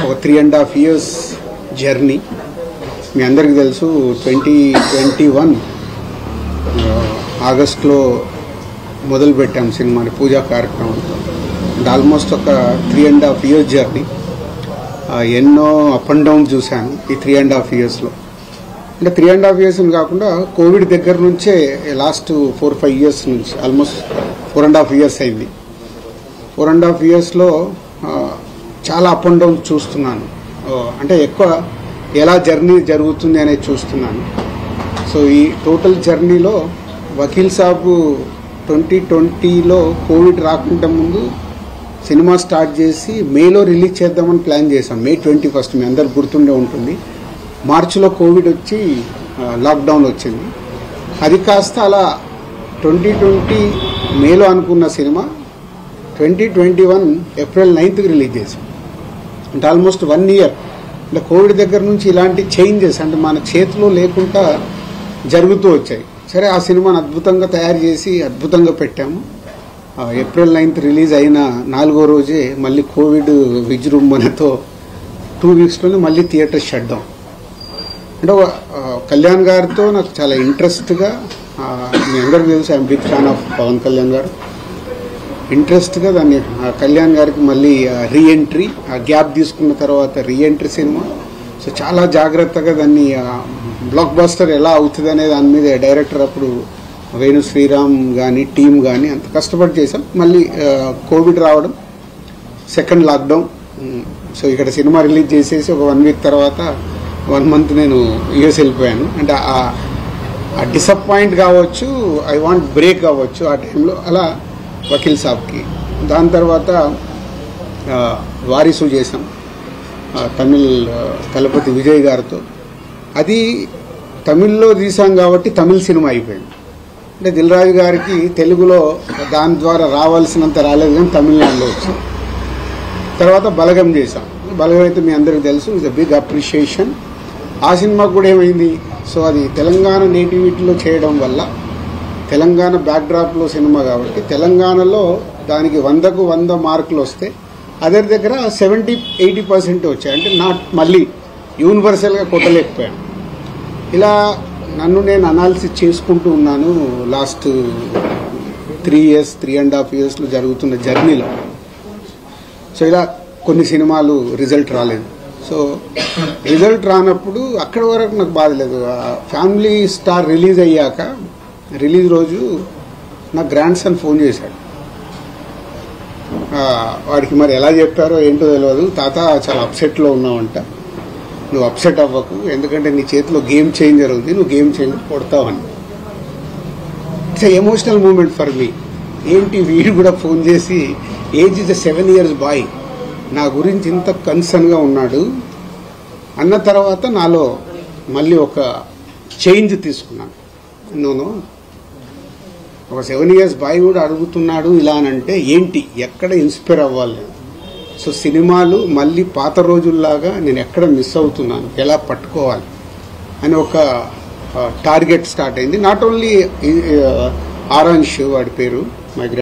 ఒక 3.5 years journey. మీ అందరికీ తెలుసు 2021 ఆగస్టులో మొదలుపెట్టాం సినిమాని పూజా కార్యక్రమంతో. ఆల్మోస్ట్ ఒక 3.5 years జర్నీ. ఎన్నో అప్ అండ్ డౌన్ చూశాను ఈ 3.5 yearsలో. అంటే 3.5 years కాకుండా కోవిడ్ దగ్గర నుంచే లాస్ట్ 4-5 years నుంచి ఆల్మోస్ట్ 4.5 years అయింది. 4.5 yearsలో చాలా అప్ అండ్ డౌన్ చూస్తున్నాను. అంటే ఎక్కువ ఎలా జర్నీ జరుగుతుంది అనేది చూస్తున్నాను. సో ఈ టోటల్ జర్నీలో వకీల్ సాబ్ 2020లో కోవిడ్ రాకుండా ముందు సినిమా స్టార్ట్ చేసి మేలో రిలీజ్ చేద్దామని ప్లాన్ చేశాం. May 21 మీ అందరికి గుర్తుండే ఉంటుంది. మార్చిలో కోవిడ్ వచ్చి లాక్డౌన్ వచ్చింది. అది కాస్త అలా 2020 మేలో అనుకున్న సినిమా 2021 April 9th రిలీజ్ చేశాం. అంటే ఆల్మోస్ట్ 1 year. అంటే కోవిడ్ దగ్గర నుంచి ఇలాంటి చేంజెస్ అంటే మన చేతిలో లేకుండా జరుగుతూ వచ్చాయి. సరే, ఆ సినిమాను అద్భుతంగా తయారు చేసి అద్భుతంగా పెట్టాము. April 9th రిలీజ్ అయిన 4వ రోజే మళ్ళీ కోవిడ్ విజృంభణతో 2 weeksలోనే మళ్ళీ థియేటర్ షట్ డౌన్. అంటే కళ్యాణ్ గారితో నాకు చాలా ఇంట్రెస్ట్గా, మీ అందరికీ తెలుసు I'm big fan of Pavan Kalyan గారు. ఇంట్రెస్ట్గా దాన్ని కళ్యాణ్ గారికి మళ్ళీ రీఎంట్రీ, గ్యాప్ తీసుకున్న తర్వాత రీఎంట్రీ సినిమా. సో చాలా జాగ్రత్తగా దాన్ని బ్లాక్ బస్టర్ ఎలా అవుతుంది అనే దాని మీద డైరెక్టర్ అప్పుడు వేణు శ్రీరామ్ కానీ టీం కానీ అంత కష్టపడి చేశాం. మళ్ళీ కోవిడ్ రావడం, సెకండ్ లాక్డౌన్. సో ఇక్కడ సినిమా రిలీజ్ చేసేసి ఒక 1 week తర్వాత 1 month నేను యూఎస్ వెళ్ళిపోయాను. అంటే ఆ డిసప్పాయింట్ కావచ్చు, ఐ వాంట్ బ్రేక్ కావచ్చు ఆ టైంలో. అలా వకీల్ సాబ్కి, దాని తర్వాత వారిసు చేసాం తమిళ్ తలపతి విజయ్ గారితో. అది తమిళ్లో తీసాం కాబట్టి తమిళ్ సినిమా అయిపోయింది. అంటే దిల్ రాజు గారికి తెలుగులో దాని ద్వారా రావాల్సినంత రాలేదు, కానీ తమిళనాడులో వచ్చింది. తర్వాత బలగం చేశాం. బలగం అయితే మీ అందరికీ తెలుసు, ఇట్స్ బిగ్ అప్రిషియేషన్. ఆ సినిమా కూడా ఏమైంది, సో అది తెలంగాణ నేటివిటీలో చేయడం వల్ల, తెలంగాణ బ్యాక్డ్రాప్లో సినిమా కాబట్టి తెలంగాణలో దానికి 100కు 100 మార్కులు వస్తే అదర్ దగ్గర 70-80% వచ్చాయి. అంటే మళ్ళీ యూనివర్సల్గా కొట్టలేకపోయాను. ఇలా నన్ను నేను అనాలిసిస్ చేసుకుంటూ ఉన్నాను లాస్ట్ 3.5 yearsలో జరుగుతున్న జర్నీలో. సో ఇలా కొన్ని సినిమాలు రిజల్ట్ రాలేదు. సో రిజల్ట్ రానప్పుడు అక్కడి వరకు నాకు బాధ లేదు. ఫ్యామిలీ స్టార్ రిలీజ్ అయ్యాక, రిలీజ్ రోజు నా గ్రాండ్ సన్ ఫోన్ చేశాడు. వాడికి మరి ఎలా చెప్పారో ఏంటో తెలియదు, తాత చాలా అప్సెట్లో ఉన్నావంట, నువ్వు అప్సెట్ అవ్వకు, ఎందుకంటే నీ చేతిలో గేమ్ చేంజర్ ఉంది, నువ్వు గేమ్ చేంజర్ కొడతావని. It's emotional moment for me. ఏంటి వీడు కూడా ఫోన్ చేసి, ఏజ్ ఇస్ 7 years బాయ్, నా గురించి ఇంత కన్సర్న్గా ఉన్నాడు అన్న తర్వాత నాలో మళ్ళీ ఒక చేంజ్ తీసుకున్నాను. నోనో, ఒక 7 years బాయ్ కూడా అడుగుతున్నాడు ఇలా అంటే ఏంటి, ఎక్కడ ఇన్స్పైర్ అవ్వాలి. సో సినిమాలు మళ్ళీ పాత రోజుల్లాగా నేను ఎక్కడ మిస్ అవుతున్నాను, ఎలా పట్టుకోవాలి అని ఒక టార్గెట్ స్టార్ట్ అయింది. నాట్ ఓన్లీ ఆరాంష్ వాడి పేరు,